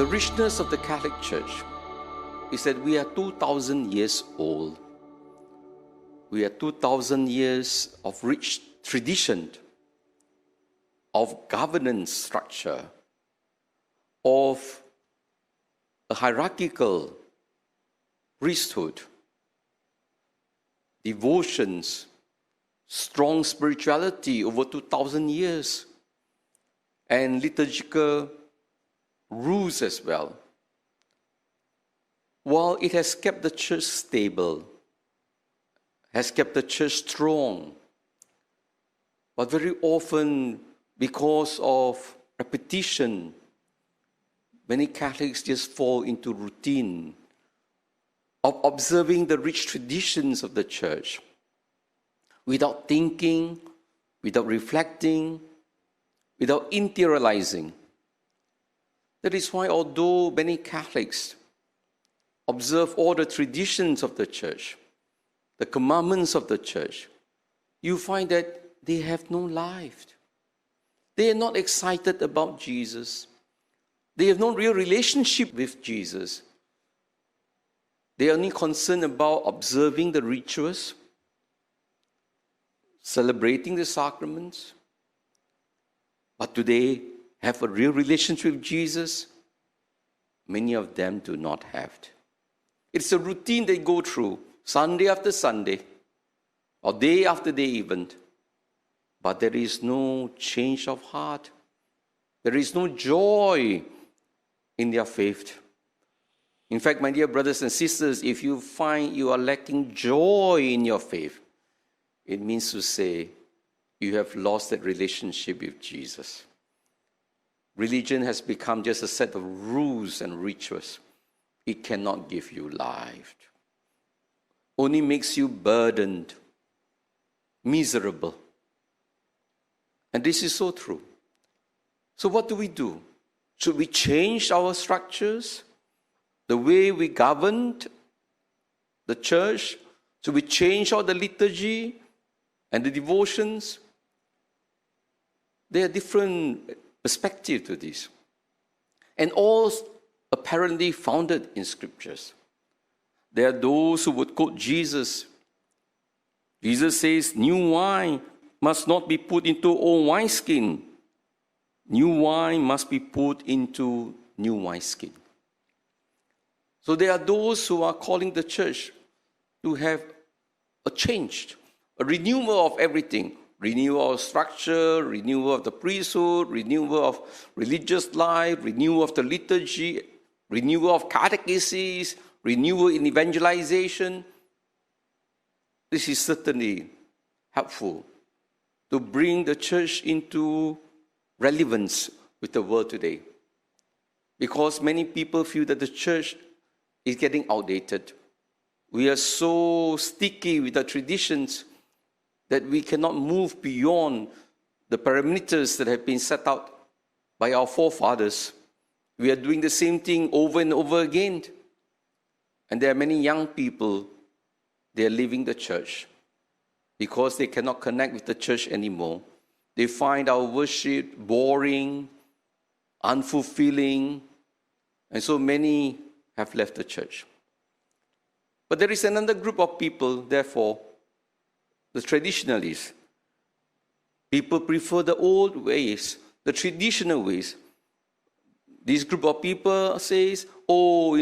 The richness of the Catholic Church is that we are 2,000 years old. We are 2,000 years of rich tradition, of governance structure, of a hierarchical priesthood, devotions, strong spirituality over 2,000 years, and liturgical rules as well. While it has kept the church stable, has kept the church strong, but very often, because of repetition, many Catholics just fall into routine of observing the rich traditions of the church without thinking, without reflecting, without interiorizing. That is why, although many Catholics observe all the traditions of the church, the commandments of the church, you find that they have no life. They are not excited about Jesus. They have no real relationship with Jesus. They are only concerned about observing the rituals, celebrating the sacraments. But do they have a real relationship with Jesus? Many of them do not have it. It's a routine they go through, Sunday after Sunday, or day after day even. But there is no change of heart. There is no joy in their faith. In fact, my dear brothers and sisters, if you find you are lacking joy in your faith, it means to say you have lost that relationship with Jesus. Religion has become just a set of rules and rituals. It cannot give you life. Only makes you burdened, miserable. And this is so true. So what do we do? Should we change our structures? The way we governed the church? Should we change all the liturgy and the devotions? There are different perspectives to this. And all apparently founded in scriptures. There are those who would quote Jesus. Jesus says, new wine must not be put into old wineskin. New wine must be put into new wineskin. So there are those who are calling the church to have a change, a renewal of everything. Renewal of structure, renewal of the priesthood, renewal of religious life, renewal of the liturgy, renewal of catechesis, renewal in evangelization. This is certainly helpful to bring the church into relevance with the world today. Because many people feel that the church is getting outdated. We are so sticky with the traditions that we cannot move beyond the parameters that have been set out by our forefathers. We are doing the same thing over and over again. And there are many young people, they are leaving the church because they cannot connect with the church anymore. They find our worship boring, unfulfilling, and so many have left the church. But there is another group of people, therefore, the traditionalists. People prefer the old ways, the traditional ways. This group of people says, all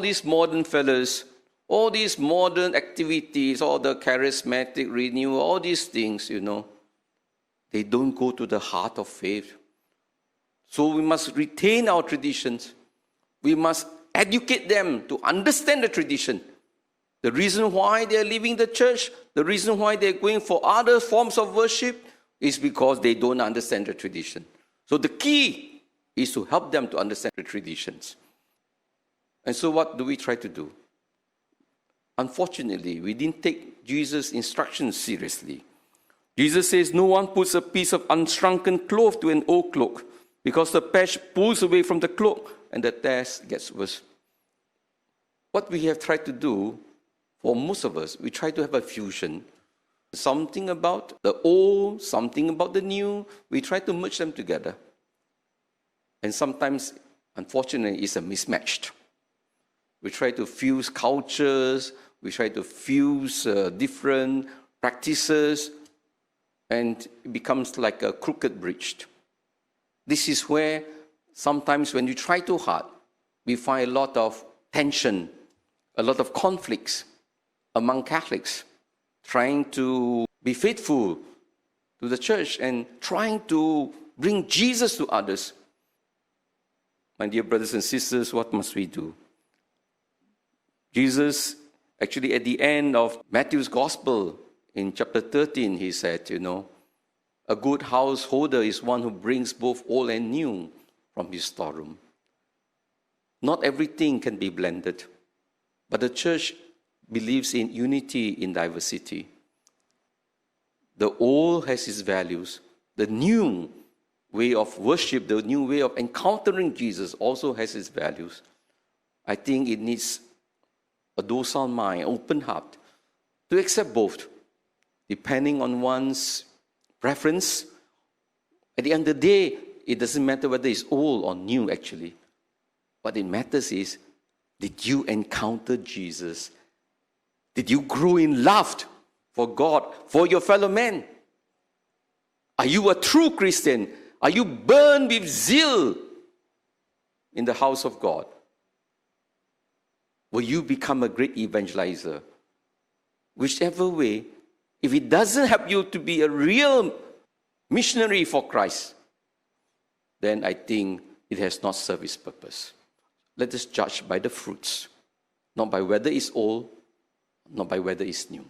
these modern fellas, all these modern activities, all the charismatic renewal, all these things, they don't go to the heart of faith. So we must retain our traditions. We must educate them to understand the tradition. The reason why they are leaving the church, the reason why they are going for other forms of worship is because they don't understand the tradition. So the key is to help them to understand the traditions. And so what do we try to do? Unfortunately, we didn't take Jesus' instructions seriously. Jesus says, no one puts a piece of unshrunken cloth to an old cloak, because the patch pulls away from the cloak and the tear gets worse. What we have tried to do, for most of us, we try to have a fusion. Something about the old, something about the new. We try to merge them together. And sometimes unfortunately, it's a mismatched. We try to fuse cultures, we try to fuse different practices, and it becomes like a crooked bridge. This is where sometimes when you try too hard, we find a lot of tension, a lot of conflicts among Catholics, trying to be faithful to the church and trying to bring Jesus to others. My dear brothers and sisters, what must we do? Jesus, actually at the end of Matthew's Gospel, in chapter 13, he said, a good householder is one who brings both old and new from his storeroom. Not everything can be blended, but the church believes in unity in diversity. The old has its values. The new way of worship, the new way of encountering Jesus also has its values. I think it needs a docile mind, open heart, to accept both, depending on one's preference. At the end of the day, it doesn't matter whether it's old or new, actually. What it matters is, did you encounter Jesus? Did you grow in love for God, for your fellow man? Are you a true Christian? Are you burned with zeal in the house of God? Will you become a great evangelizer? Whichever way, if it doesn't help you to be a real missionary for Christ, then I think it has not served its purpose. Let us judge by the fruits, not by whether it's old, not by whether it's new.